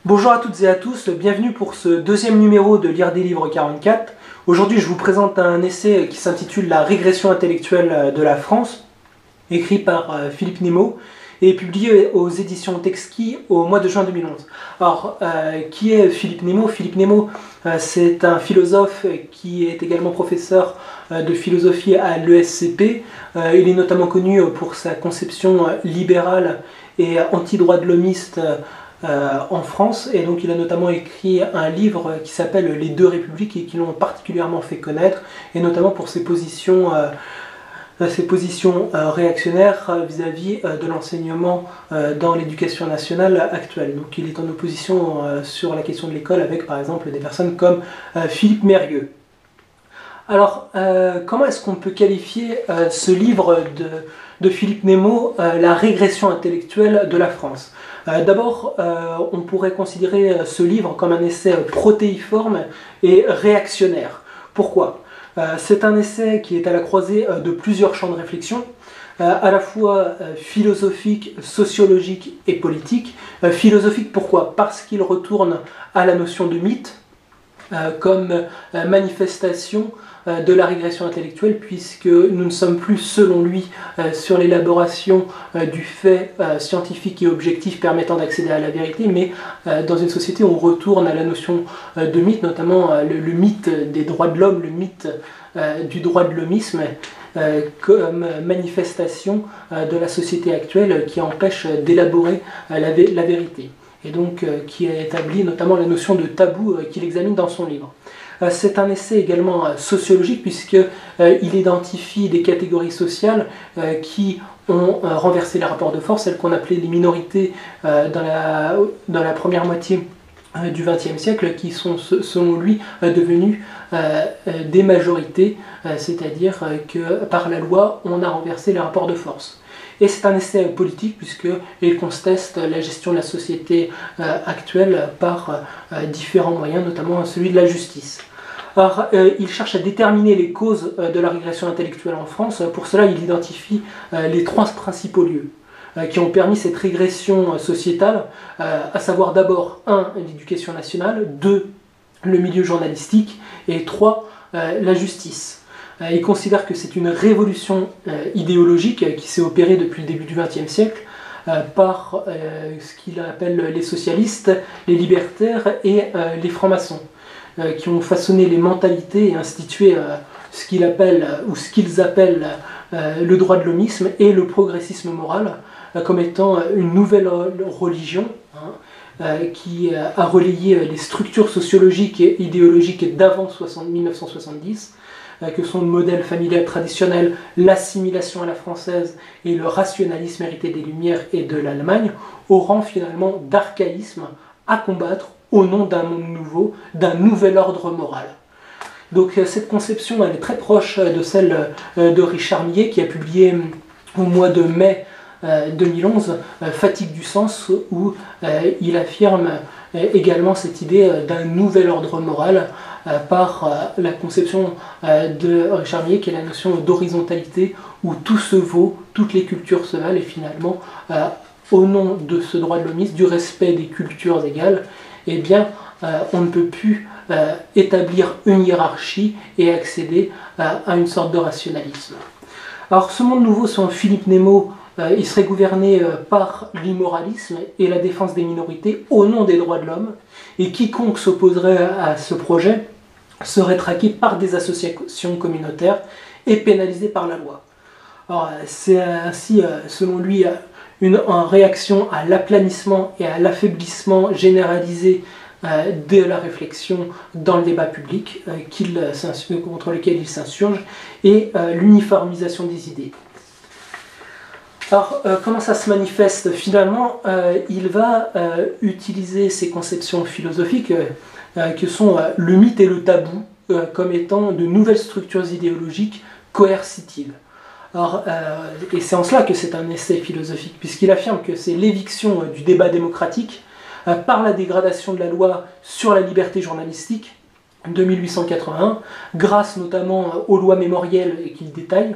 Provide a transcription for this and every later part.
Bonjour à toutes et à tous, bienvenue pour ce deuxième numéro de Lire des livres 44. Aujourd'hui je vous présente un essai qui s'intitule La régression intellectuelle de la France, écrit par Philippe Nemo et publié aux éditions Texki au mois de juin 2011. Alors, qui est Philippe Nemo? Philippe Nemo, c'est un philosophe qui est également professeur de philosophie à l'ESCP. Il est notamment connu pour sa conception libérale et anti-droit de l'homiste en France, et donc il a notamment écrit un livre qui s'appelle Les deux républiques et qui l'ont particulièrement fait connaître, et notamment pour ses positions réactionnaires vis-à-vis de l'enseignement dans l'éducation nationale actuelle. Donc il est en opposition sur la question de l'école avec par exemple des personnes comme Philippe Mérieux. Alors, comment est-ce qu'on peut qualifier ce livre de Philippe Nemo, La régression intellectuelle de la France? D'abord, on pourrait considérer ce livre comme un essai protéiforme et réactionnaire. Pourquoi? C'est un essai qui est à la croisée de plusieurs champs de réflexion, à la fois philosophique, sociologique et politique. Philosophique, pourquoi? Parce qu'il retourne à la notion de mythe comme manifestation de la régression intellectuelle, puisque nous ne sommes plus, selon lui, sur l'élaboration du fait scientifique et objectif permettant d'accéder à la vérité, mais dans une société où on retourne à la notion de mythe, notamment le mythe des droits de l'homme, le mythe du droit de l'homisme, comme manifestation de la société actuelle qui empêche d'élaborer la vérité, et donc qui établit notamment la notion de tabou qu'il examine dans son livre. C'est un essai également sociologique, puisqu'il identifie des catégories sociales qui ont renversé les rapports de force, celles qu'on appelait les minorités dans la première moitié du XXe siècle, qui sont selon lui devenues des majorités, c'est-à-dire que par la loi on a renversé les rapports de force. Et c'est un essai politique, puisqu'il conteste la gestion de la société actuelle par différents moyens, notamment celui de la justice. Alors, il cherche à déterminer les causes de la régression intellectuelle en France. Pour cela, il identifie les trois principaux lieux qui ont permis cette régression sociétale, à savoir d'abord 1. l'éducation nationale, 2. le milieu journalistique, et 3. la justice. Il considère que c'est une révolution idéologique qui s'est opérée depuis le début du XXe siècle par ce qu'il appelle les socialistes, les libertaires et les francs-maçons, qui ont façonné les mentalités et institué ce qu'ils appellent le droit de l'homisme et le progressisme moral comme étant une nouvelle religion qui a relayé les structures sociologiques et idéologiques d'avant 1970, que sont le modèle familial traditionnel, l'assimilation à la française et le rationalisme hérité des Lumières et de l'Allemagne, au rang finalement d'archaïsme à combattre au nom d'un monde nouveau, d'un nouvel ordre moral. Donc cette conception, elle est très proche de celle de Richard Millet, qui a publié au mois de mai 2011 Fatigue du sens, où il affirme également cette idée d'un nouvel ordre moral par la conception de Richard Millet, qui est la notion d'horizontalité, où tout se vaut, toutes les cultures se valent, et finalement au nom de ce droit de l'homisme, du respect des cultures égales, eh bien, on ne peut plus établir une hiérarchie et accéder à une sorte de rationalisme. Alors, ce monde nouveau, selon Philippe Nemo, il serait gouverné par l'immoralisme et la défense des minorités au nom des droits de l'homme, et quiconque s'opposerait à ce projet serait traqué par des associations communautaires et pénalisé par la loi. Alors, c'est ainsi, selon lui, en réaction à l'aplanissement et à l'affaiblissement généralisé de la réflexion dans le débat public contre lequel il s'insurge, et l'uniformisation des idées. Alors, comment ça se manifeste? Finalement, il va utiliser ces conceptions philosophiques que sont le mythe et le tabou comme étant de nouvelles structures idéologiques coercitives. Alors, et c'est en cela que c'est un essai philosophique, puisqu'il affirme que c'est l'éviction du débat démocratique par la dégradation de la loi sur la liberté journalistique de 1881, grâce notamment aux lois mémorielles qu'il détaille,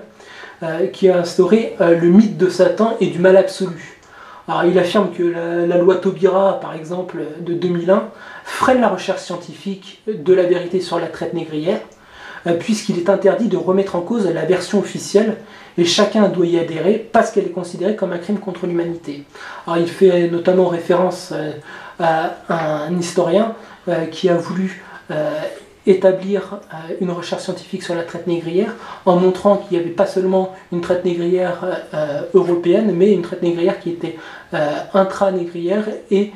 qui a instauré le mythe de Satan et du mal absolu. Alors, il affirme que la loi Taubira, par exemple, de 2001, freine la recherche scientifique de la vérité sur la traite négrière, puisqu'il est interdit de remettre en cause la version officielle, et chacun doit y adhérer parce qu'elle est considérée comme un crime contre l'humanité. Alors, il fait notamment référence à un historien qui a voulu établir une recherche scientifique sur la traite négrière en montrant qu'il n'y avait pas seulement une traite négrière européenne, mais une traite négrière qui était intra-négrière et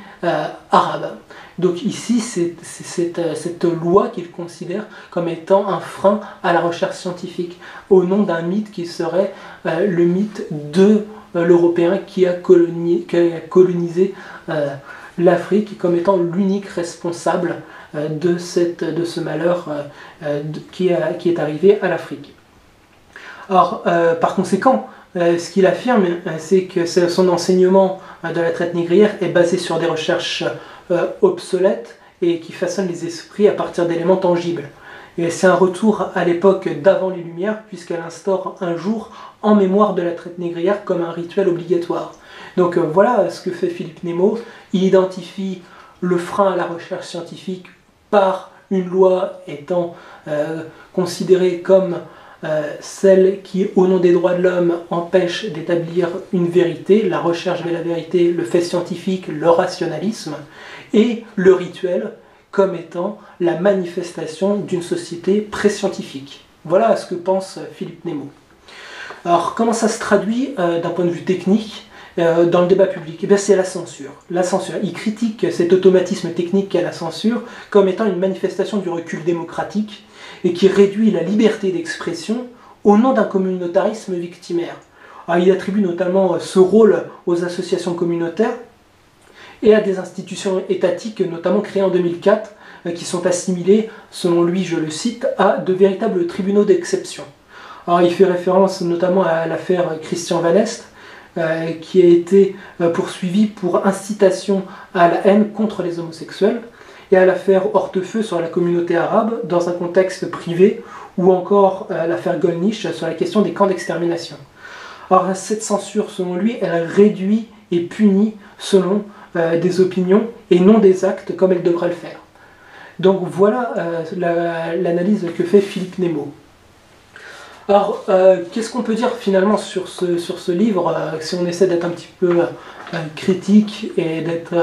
arabe. Donc ici, c'est cette loi qu'il considère comme étant un frein à la recherche scientifique, au nom d'un mythe qui serait le mythe de l'Européen qui a colonisé l'Afrique comme étant l'unique responsable de ce malheur qui est arrivé à l'Afrique. Alors, par conséquent, ce qu'il affirme, c'est que son enseignement de la traite négrière est basé sur des recherches obsolètes et qui façonnent les esprits à partir d'éléments tangibles. Et c'est un retour à l'époque d'avant les Lumières, puisqu'elle instaure un jour en mémoire de la traite négrière comme un rituel obligatoire. Donc voilà ce que fait Philippe Nemo. Il identifie le frein à la recherche scientifique par une loi étant considérée comme celle qui, au nom des droits de l'homme, empêche d'établir une vérité, la recherche vers la vérité, le fait scientifique, le rationalisme, et le rituel comme étant la manifestation d'une société pré-scientifique. Voilà ce que pense Philippe Nemo. Alors, comment ça se traduit d'un point de vue technique dans le débat public? Eh bien, c'est la censure. La censure. Il critique cet automatisme technique qu'est la censure comme étant une manifestation du recul démocratique et qui réduit la liberté d'expression au nom d'un communautarisme victimaire. Alors, il attribue notamment ce rôle aux associations communautaires et à des institutions étatiques, notamment créées en 2004, qui sont assimilées, selon lui, je le cite, à de véritables tribunaux d'exception. Alors, il fait référence notamment à l'affaire Christian Van Est, qui a été poursuivi pour incitation à la haine contre les homosexuels, et à l'affaire Hortefeux sur la communauté arabe dans un contexte privé, ou encore l'affaire Golnisch sur la question des camps d'extermination. Alors cette censure, selon lui, elle réduit et punit selon des opinions et non des actes comme elle devrait le faire. Donc voilà l'analyse que fait Philippe Nemo. Alors, qu'est-ce qu'on peut dire finalement sur ce livre, si on essaie d'être un petit peu critique et d'être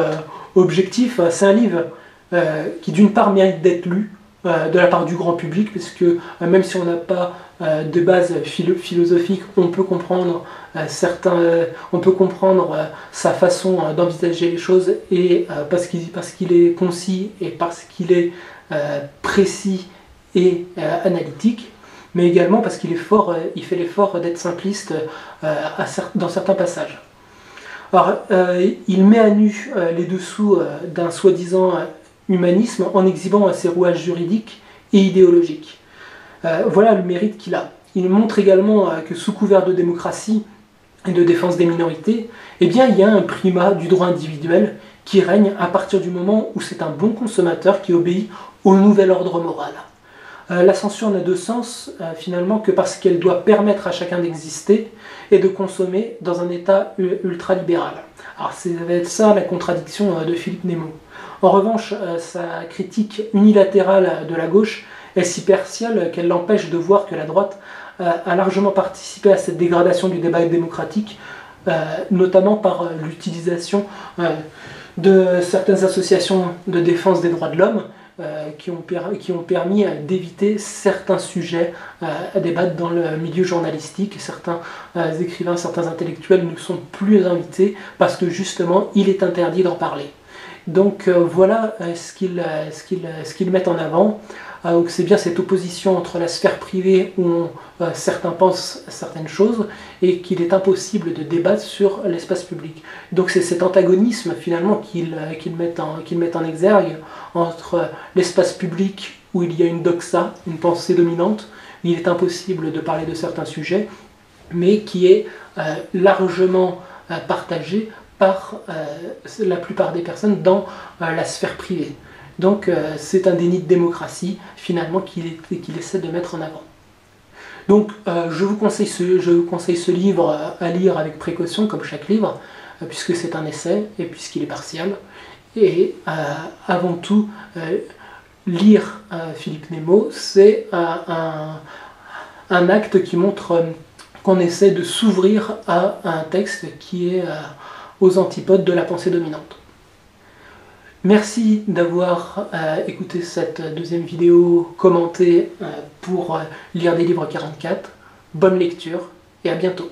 objectif? C'est un livre qui d'une part mérite d'être lu de la part du grand public, puisque même si on n'a pas de base philosophique, on peut comprendre sa façon d'envisager les choses, et parce qu'il est concis et parce qu'il est précis et analytique, mais également parce qu'il fait l'effort d'être simpliste dans certains passages. Alors, il met à nu les dessous d'un soi-disant humanisme en exhibant ses rouages juridiques et idéologiques. Voilà le mérite qu'il a. Il montre également que sous couvert de démocratie et de défense des minorités, eh bien, il y a un primat du droit individuel qui règne à partir du moment où c'est un bon consommateur qui obéit au nouvel ordre moral. La censure n'a de sens finalement que parce qu'elle doit permettre à chacun d'exister et de consommer dans un état ultralibéral. Alors ça va être ça la contradiction de Philippe Nemo. En revanche, sa critique unilatérale de la gauche est si partielle qu'elle l'empêche de voir que la droite a largement participé à cette dégradation du débat démocratique, notamment par l'utilisation de certaines associations de défense des droits de l'homme qui ont permis d'éviter certains sujets à débattre dans le milieu journalistique. Certains écrivains, certains intellectuels ne sont plus invités parce que justement il est interdit d'en parler. Donc voilà ce qu'ils mettent en avant. Donc c'est bien cette opposition entre la sphère privée où certains pensent certaines choses et qu'il est impossible de débattre sur l'espace public. Donc c'est cet antagonisme finalement qu'ils mettent en exergue entre l'espace public où il y a une doxa, une pensée dominante, où il est impossible de parler de certains sujets, mais qui est largement partagé par la plupart des personnes dans la sphère privée. Donc c'est un déni de démocratie finalement qu'il essaie de mettre en avant. Donc je vous conseille ce livre à lire avec précaution, comme chaque livre, puisque c'est un essai et puisqu'il est partial. Et avant tout, lire Philippe Nemo, c'est un acte qui montre qu'on essaie de s'ouvrir à un texte qui est aux antipodes de la pensée dominante. Merci d'avoir écouté cette deuxième vidéo commentée pour lire des livres 44. Bonne lecture et à bientôt.